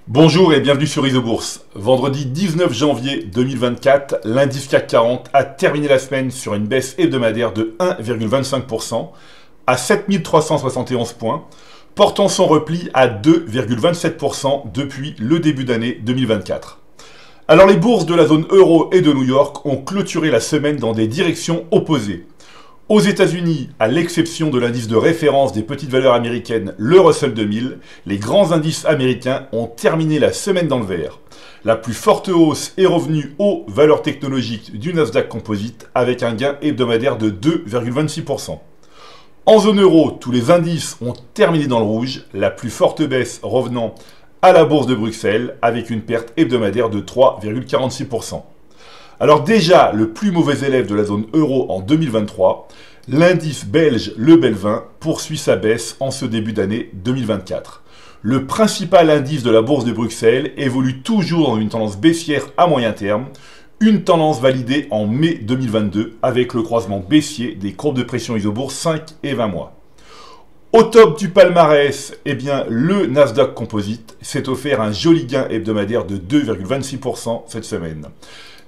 Bonjour et bienvenue sur Isobourse. Vendredi 19 janvier 2024, l'indice CAC 40 a terminé la semaine sur une baisse hebdomadaire de 1,25% à 7371 points, portant son repli à 2,27% depuis le début d'année 2024. Alors les bourses de la zone euro et de New York ont clôturé la semaine dans des directions opposées. Aux États-Unis, à l'exception de l'indice de référence des petites valeurs américaines, le Russell 2000, les grands indices américains ont terminé la semaine dans le vert. La plus forte hausse est revenue aux valeurs technologiques du Nasdaq Composite avec un gain hebdomadaire de 2,26%. En zone euro, tous les indices ont terminé dans le rouge, la plus forte baisse revenant à la bourse de Bruxelles avec une perte hebdomadaire de 3,46%. Alors déjà, le plus mauvais élève de la zone euro en 2023, l'indice belge le Belvin poursuit sa baisse en ce début d'année 2024. Le principal indice de la bourse de Bruxelles évolue toujours dans une tendance baissière à moyen terme, une tendance validée en mai 2022 avec le croisement baissier des courbes de pression Isobourse 5 et 20 mois. Au top du palmarès, le Nasdaq Composite s'est offert un joli gain hebdomadaire de 2,26% cette semaine.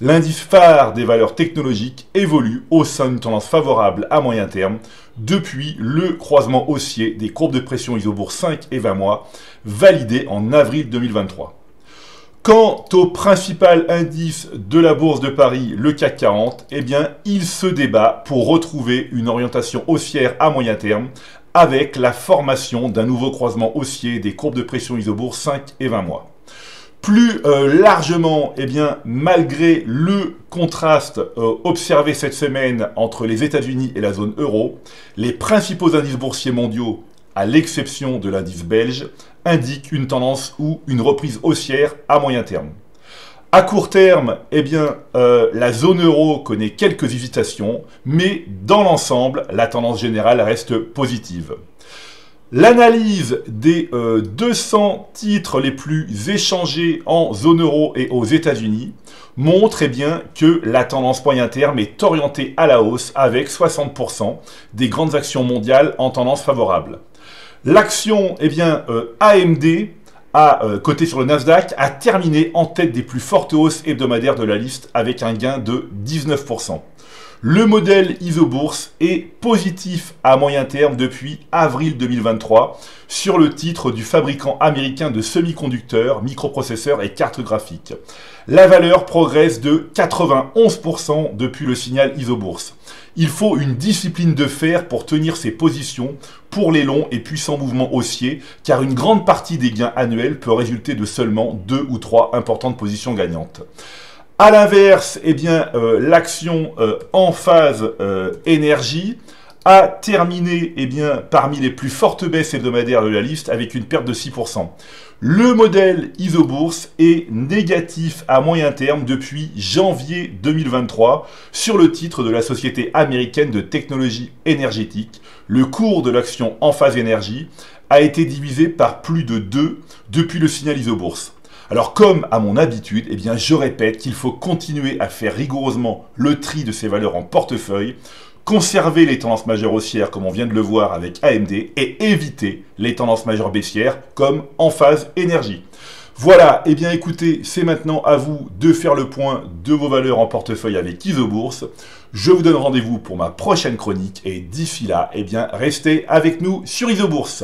L'indice phare des valeurs technologiques évolue au sein d'une tendance favorable à moyen terme depuis le croisement haussier des courbes de pression Isobourse 5 et 20 mois validé en avril 2023. Quant au principal indice de la bourse de Paris, le CAC 40, il se débat pour retrouver une orientation haussière à moyen terme avec la formation d'un nouveau croisement haussier des courbes de pression Isobourse 5 et 20 mois. Plus largement, malgré le contraste observé cette semaine entre les États-Unis et la zone euro, les principaux indices boursiers mondiaux, à l'exception de l'indice belge, indiquent une tendance ou une reprise haussière à moyen terme. À court terme, la zone euro connaît quelques hésitations, mais dans l'ensemble, la tendance générale reste positive. L'analyse des 200 titres les plus échangés en zone euro et aux États-Unis montre que la tendance moyen terme est orientée à la hausse avec 60% des grandes actions mondiales en tendance favorable. L'action AMD, cotée sur le Nasdaq, a terminé en tête des plus fortes hausses hebdomadaires de la liste avec un gain de 19%. Le modèle Isobourse est positif à moyen terme depuis avril 2023 sur le titre du fabricant américain de semi-conducteurs, microprocesseurs et cartes graphiques. La valeur progresse de 91% depuis le signal Isobourse. Il faut une discipline de fer pour tenir ses positions pour les longs et puissants mouvements haussiers, car une grande partie des gains annuels peut résulter de seulement 2 ou 3 importantes positions gagnantes. A l'inverse, l'action en phase énergie a terminé parmi les plus fortes baisses hebdomadaires de la liste avec une perte de 6%. Le modèle Isobourse est négatif à moyen terme depuis janvier 2023 sur le titre de la société américaine de technologie énergétique. Le cours de l'action en phase énergie a été divisé par plus de 2 depuis le signal Isobourse. Alors comme à mon habitude, je répète qu'il faut continuer à faire rigoureusement le tri de ces valeurs en portefeuille, conserver les tendances majeures haussières comme on vient de le voir avec AMD et éviter les tendances majeures baissières comme en phase énergie. Voilà, écoutez, c'est maintenant à vous de faire le point de vos valeurs en portefeuille avec Isobourse. Je vous donne rendez-vous pour ma prochaine chronique et d'ici là, restez avec nous sur Isobourse.